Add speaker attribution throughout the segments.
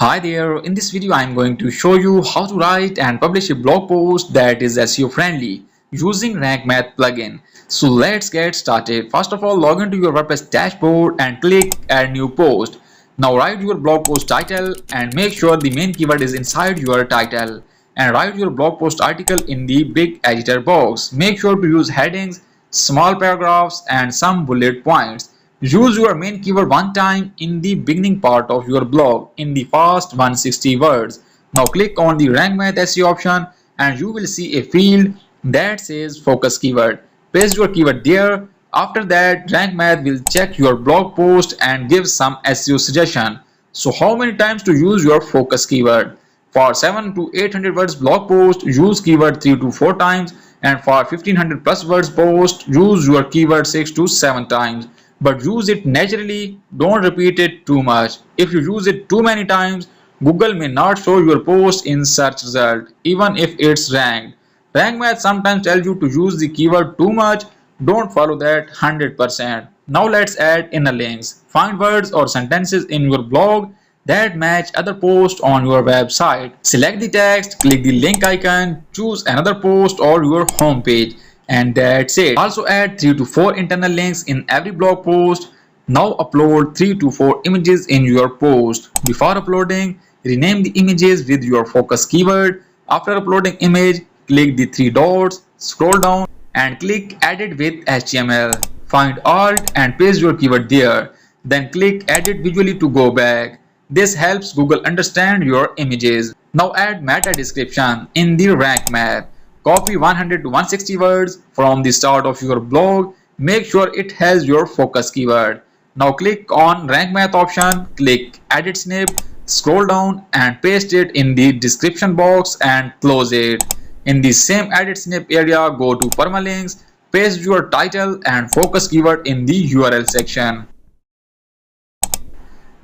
Speaker 1: Hi there, in this video I am going to show you how to write and publish a blog post that is SEO friendly using Rank Math plugin. So let's get started. First of all, log into your WordPress dashboard and click add new post. Now write your blog post title and make sure the main keyword is inside your title. And write your blog post article in the big editor box. Make sure to use headings, small paragraphs and some bullet points. Use your main keyword one time in the beginning part of your blog in the first 160 words. Now click on the Rank Math SEO option and you will see a field that says focus keyword. Paste your keyword there. After that, Rank Math will check your blog post and give some SEO suggestion. So how many times to use your focus keyword? For 7 to 800 words blog post, use keyword 3 to 4 times, and for 1500 plus words post, use your keyword 6 to 7 times. But use it naturally, don't repeat it too much. If you use it too many times, Google may not show your post in search result, even if it's ranked. Rank Math sometimes tells you to use the keyword too much, don't follow that 100%. Now let's add inner links. Find words or sentences in your blog that match other posts on your website. Select the text, click the link icon, choose another post or your home page. And that's it. Also add 3 to 4 internal links in every blog post. Now upload 3 to 4 images in your post. Before uploading, rename the images with your focus keyword. After uploading image, click the 3 dots, scroll down and click edit with HTML. Find alt and paste your keyword there. Then click edit visually to go back. This helps Google understand your images. Now add meta description in the Rank Math. Copy 100 to 160 words from the start of your blog. Make sure it has your focus keyword. Now click on Rank Math option, click Edit Snip, scroll down and paste it in the description box and close it. In the same Edit Snip area, go to Permalinks, paste your title and focus keyword in the URL section.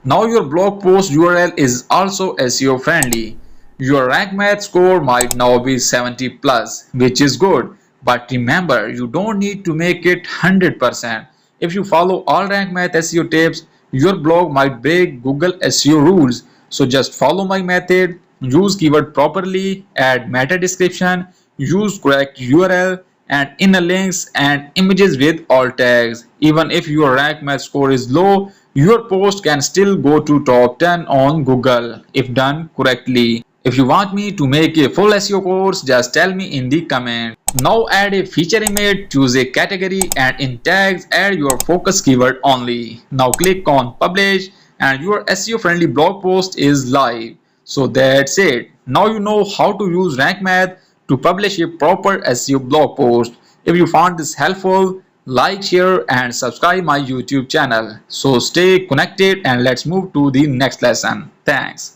Speaker 1: Now your blog post URL is also SEO friendly. Your Rank Math score might now be 70 plus, which is good. But remember, you don't need to make it 100%. If you follow all Rank Math SEO tips, your blog might break Google SEO rules. So just follow my method, use keyword properly, add meta description, use correct URL, and inner links and images with alt tags. Even if your Rank Math score is low, your post can still go to top 10 on Google if done correctly. If you want me to make a full SEO course, just tell me in the comment. Now add a feature image, choose a category and in tags add your focus keyword only. Now click on publish and your SEO friendly blog post is live. So that's it. Now you know how to use Rank Math to publish a proper SEO blog post. If you found this helpful, like, share and subscribe my YouTube channel. So stay connected and let's move to the next lesson. Thanks.